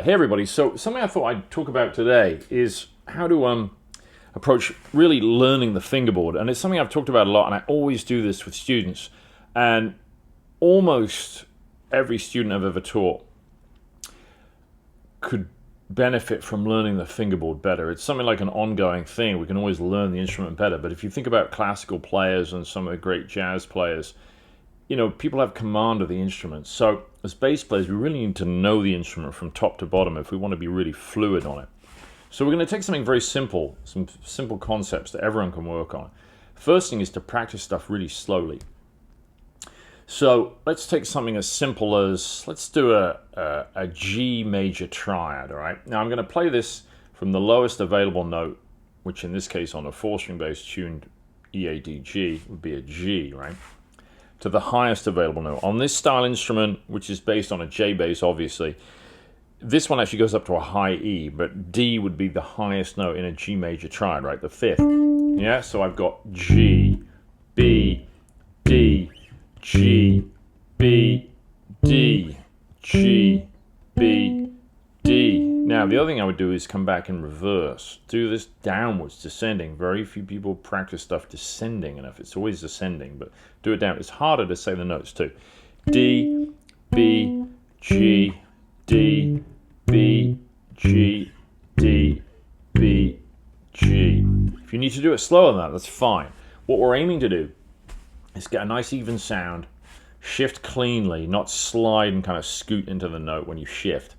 Hey everybody, so something I thought I'd talk about today is how to approach really learning the fingerboard. And it's something I've talked about a lot, and I always do this with students. And almost every student I've ever taught could benefit from learning the fingerboard better. It's something like an ongoing thing. We can always learn the instrument better. But if you think about classical players and some of the great jazz players, you know, people have command of the instrument. So as bass players, we really need to know the instrument from top to bottom if we want to be really fluid on it. So we're going to take something very simple, some simple concepts that everyone can work on. First thing is to practice stuff really slowly. So let's take something as simple as, let's do a G major triad, all right? Now I'm going to play this from the lowest available note, which in this case on a 4-string bass tuned E-A-D-G would be a G, right? To the highest available note. On this style instrument, which is based on a J bass, obviously, this one actually goes up to a high E, but D would be the highest note in a G major triad, right? The fifth. Yeah, so I've got G, B, D, G, B, D, G, B, D. Now, the other thing I would do is come back in reverse. Do this downwards, descending. Very few people practice stuff descending enough. It's always ascending, but do it down. It's harder to say the notes too. D, B, G, D, B, G, D, B, G. If you need to do it slower than that, that's fine. What we're aiming to do is get a nice even sound, shift cleanly, not slide and kind of scoot into the note when you shift,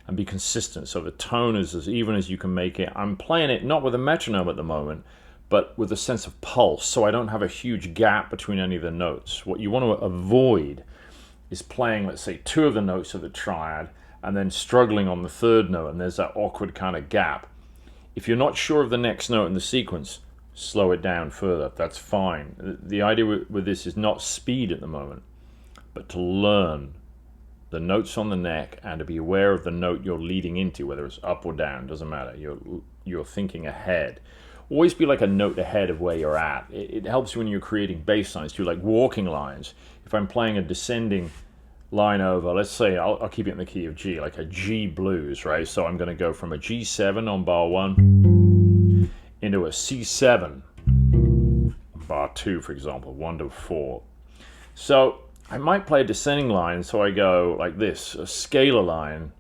and be consistent. So the tone is as even as you can make it. I'm playing it not with a metronome at the moment, but with a sense of pulse, so I don't have a huge gap between any of the notes. What you want to avoid is playing, let's say, 2 of the notes of the triad and then struggling on the 3rd note, and there's that awkward kind of gap. If you're not sure of the next note in the sequence, slow it down further. That's fine. The idea with this is not speed at the moment, but to learn the notes on the neck and to be aware of the note you're leading into, whether it's up or down, doesn't matter. You're thinking ahead. Always be like a note ahead of where you're at. It helps when you're creating bass lines too, like walking lines. If I'm playing a descending line over, let's say I'll keep it in the key of G, like a G blues, right? So I'm going to go from a G7 on bar 1 into a C7 on bar 2, for example, 1 to 4. So I might play a descending line, so I go like this, a scalar line.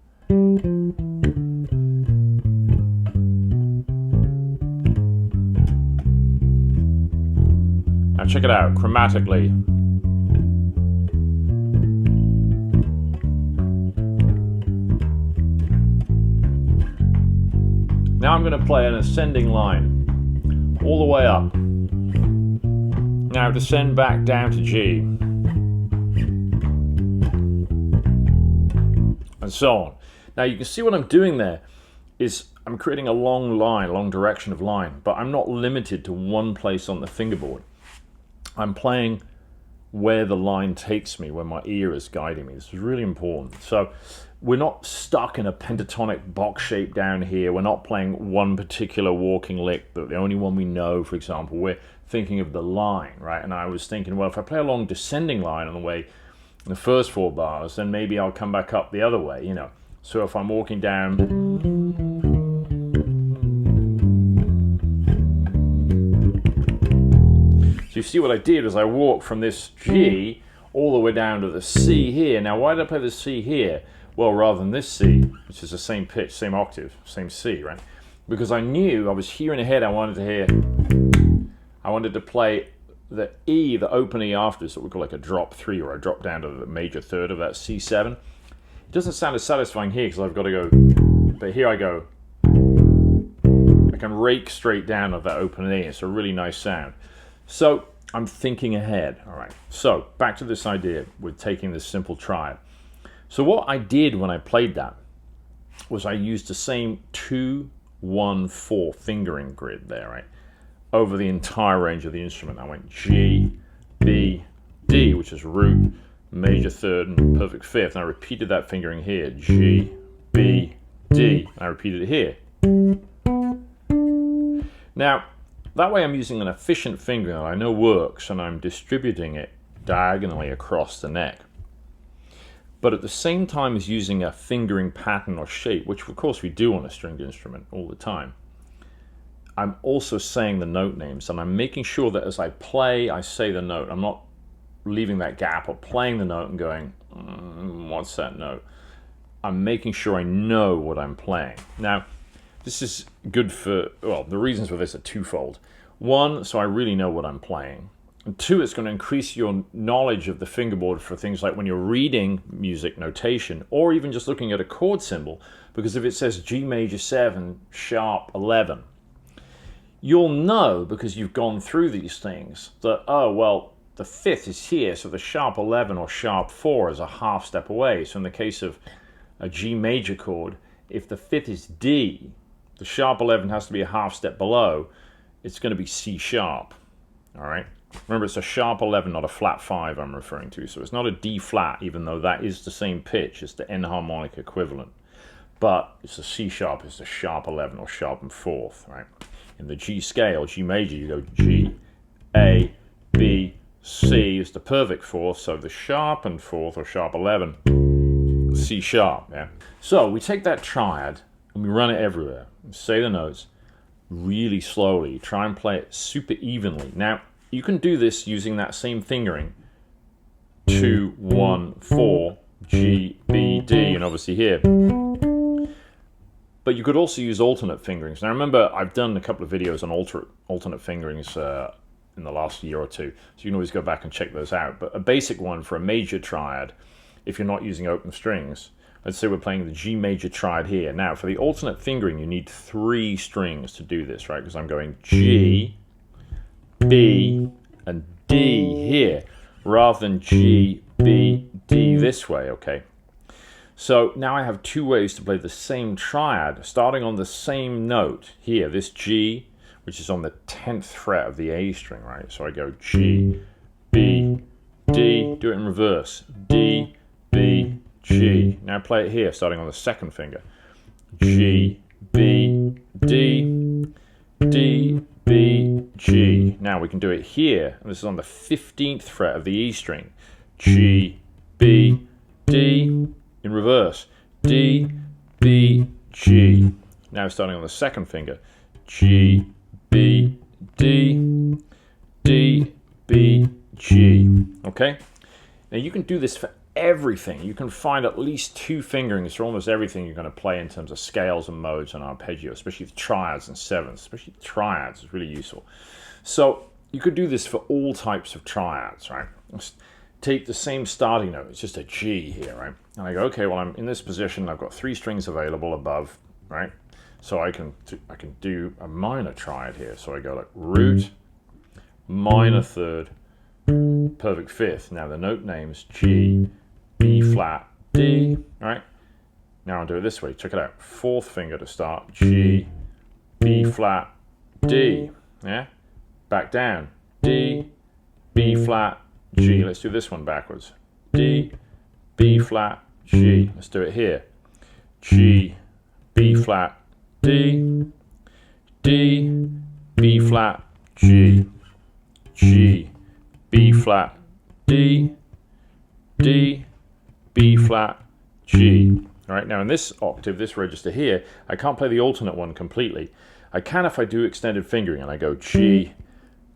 Now check it out, chromatically. Now I'm going to play an ascending line all the way up. Now descend back down to G. And so on. Now you can see what I'm doing there is I'm creating a long line, long direction of line, but I'm not limited to one place on the fingerboard. I'm playing where the line takes me, where my ear is guiding me. This is really important. So we're not stuck in a pentatonic box shape down here. We're not playing one particular walking lick, but the only one we know, for example. We're thinking of the line, right? And I was thinking, well, if I play a long descending line on the way, the first 4 bars, then maybe I'll come back up the other way, you know. So if I'm walking down, so you see what I did was I walked from this G all the way down to the C here. Now why did I play the C here? Well, rather than this C, which is the same pitch, same octave, same C, right? Because I knew I was hearing ahead, I wanted to play the E, the open E after, so we call like a drop 3, or a drop down to the major 3rd of that C7. It doesn't sound as satisfying here because I've got to go, but here I go. I can rake straight down of that open E. It's a really nice sound. So I'm thinking ahead. All right. So back to this idea with taking this simple triad. So what I did when I played that was I used the same 2, 1, 4 fingering grid there, right? Over the entire range of the instrument. I went G, B, D, which is root, major 3rd, and perfect 5th. And I repeated that fingering here, G, B, D. And I repeated it here. Now, that way I'm using an efficient fingering that I know works, and I'm distributing it diagonally across the neck. but at the same time as using a fingering pattern or shape, which of course we do on a stringed instrument all the time, I'm also saying the note names, and I'm making sure that as I play, I say the note. I'm not leaving that gap or playing the note and going, what's that note? I'm making sure I know what I'm playing. Now, this is good for, well, the reasons for this are twofold. One, so I really know what I'm playing. And two, it's going to increase your knowledge of the fingerboard for things like when you're reading music notation or even just looking at a chord symbol, because if it says G major 7, sharp 11, you'll know, because you've gone through these things, that, oh, well, the 5th is here, so the sharp 11 or sharp 4 is a half step away. So in the case of a G major chord, if the 5th is D, the sharp 11 has to be a half step below. It's going to be C sharp, all right? Remember, it's a sharp 11, not a flat 5 I'm referring to. So it's not a D flat, even though that is the same pitch. It's the enharmonic equivalent. But it's a C sharp, it's the sharp 11 or sharp and 4th, right? In the G scale, G major, you go G, A, B, C is the perfect 4th. So the sharp and 4th or sharp 11, C sharp, yeah? So we take that triad and we run it everywhere. Say the notes really slowly. Try and play it super evenly. Now, you can do this using that same fingering. 2, 1, 4, G, B, D, and obviously here. But you could also use alternate fingerings. Now, remember, I've done a couple of videos on alternate fingerings in the last year or two, so you can always go back and check those out. But a basic one for a major triad, if you're not using open strings, let's say we're playing the G major triad here. Now, for the alternate fingering, you need 3 strings to do this, right? Because I'm going G, B, and D here, rather than G, B, D this way, okay? So now I have 2 ways to play the same triad, starting on the same note here, this G, which is on the 10th fret of the A string, right? So I go G, B, D, do it in reverse, D, B, G. Now play it here, starting on the 2nd finger. G, B, D, D, B, G. Now we can do it here, and this is on the 15th fret of the E string. G, B, D, in reverse. D, B, G. Now starting on the 2nd finger. G, B, D, D, B, G. Okay? Now you can do this for everything. You can find at least 2 fingerings for almost everything you're going to play in terms of scales and modes and arpeggio, especially the triads and 7ths, especially the triads is really useful. So you could do this for all types of triads, right? Just take the same starting note, it's just a G here, right? And I go, okay, well, I'm in this position, I've got 3 strings available above, right? So I can do a minor triad here. So I go like root, minor 3rd, perfect 5th. Now the note name's G, B flat, D, right? Now I'll do it this way, check it out. 4th finger to start, G, B flat, D, yeah? Back down, D, B flat, G. Let's do this one backwards. D, B flat, G. Let's do it here. G, B flat, D, D, B flat, G, G, B flat, D, D, B flat, G. All right, now in this octave, this register here, I can't play the alternate one completely. I can if I do extended fingering and I go G,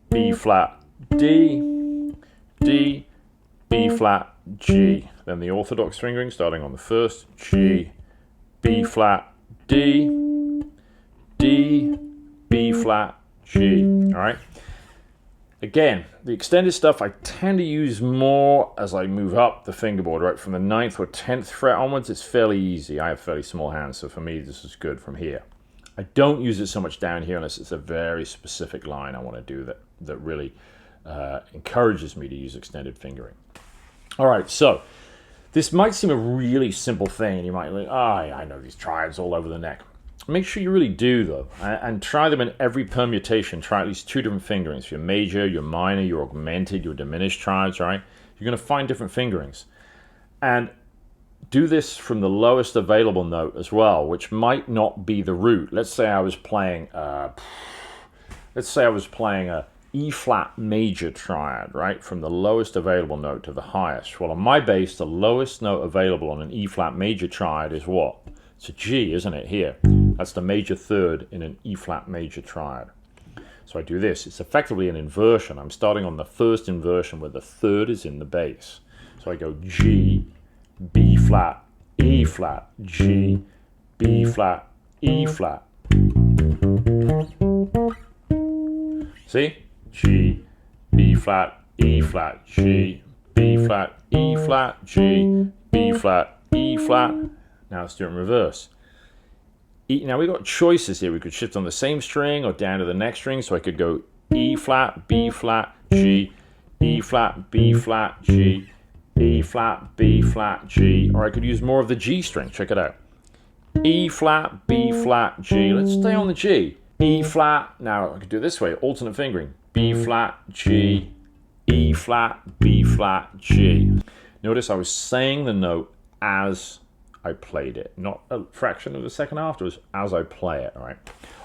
B flat, D, D, B flat, G. Then the orthodox fingering starting on the 1st, G, B flat, D, D, B flat, G. All right. Again, the extended stuff I tend to use more as I move up the fingerboard, right? From the 9th or 10th fret onwards, it's fairly easy. I have fairly small hands, so for me, this is good from here. I don't use it so much down here unless it's a very specific line I want to do that really encourages me to use extended fingering. All right, so this might seem a really simple thing. You might think, I know these triads all over the neck. Make sure you really do, though, and try them in every permutation. Try at least 2 different fingerings. Your major, your minor, your augmented, your diminished triads, right? You're going to find different fingerings. And do this from the lowest available note as well, which might not be the root. Let's say I was playing a E flat major triad, right? From the lowest available note to the highest. Well, on my bass, the lowest note available on an E flat major triad is what? It's a G, isn't it, here? That's the major third in an E flat major triad. So I do this. It's effectively an inversion. I'm starting on the first inversion where the third is in the bass. So I go G, B flat, E flat, G, B flat, E flat. See? G, B flat, E flat, G, B flat, E flat, G, B flat, E flat. Now let's do it in reverse. Now we've got choices here. We could shift on the same string or down to the next string. So I could go E flat, B flat, G, E flat, B flat, G, E flat, B flat, G. Or I could use more of the G string. Check it out. E flat, B flat, G. Let's stay on the G. E flat. Now I could do it this way. Alternate fingering. B flat, G, E flat, B flat, G. Notice I was saying the note as I played it, not a fraction of a second afterwards, as I play it, all right?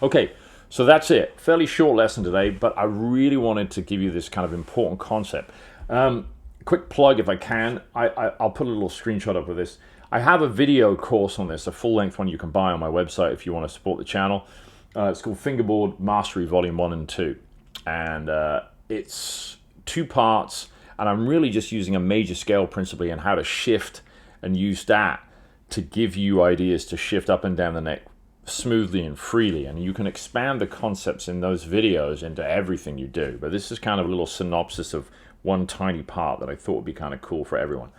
Okay, so that's it. Fairly short lesson today, but I really wanted to give you this kind of important concept. Quick plug if I can. I'll put a little screenshot up of this. I have a video course on this, a full-length one you can buy on my website if you want to support the channel. It's called Fingerboard Mastery Volume 1 and 2. And it's 2 parts, and I'm really just using a major scale principally and how to shift and use that to give you ideas to shift up and down the neck smoothly and freely. And you can expand the concepts in those videos into everything you do. But this is kind of a little synopsis of one tiny part that I thought would be kind of cool for everyone.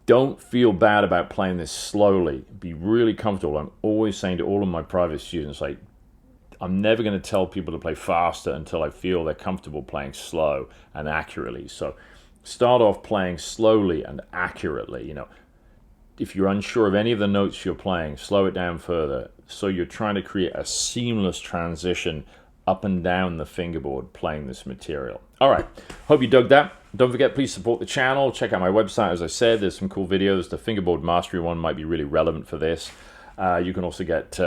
Don't feel bad about playing this slowly. Be really comfortable. I'm always saying to all of my private students, like, I'm never going to tell people to play faster until I feel they're comfortable playing slow and accurately. So start off playing slowly and accurately. You know, if you're unsure of any of the notes you're playing, slow it down further. So you're trying to create a seamless transition up and down the fingerboard playing this material. All right, hope you dug that. Don't forget, please support the channel. Check out my website. As I said, there's some cool videos. The Fingerboard Mastery one might be really relevant for this. You can also get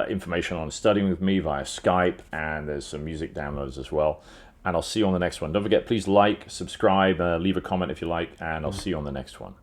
information on studying with me via Skype, and there's some music downloads as well. And I'll see you on the next one. Don't forget, please like, subscribe, leave a comment if you like, and I'll see you on the next one.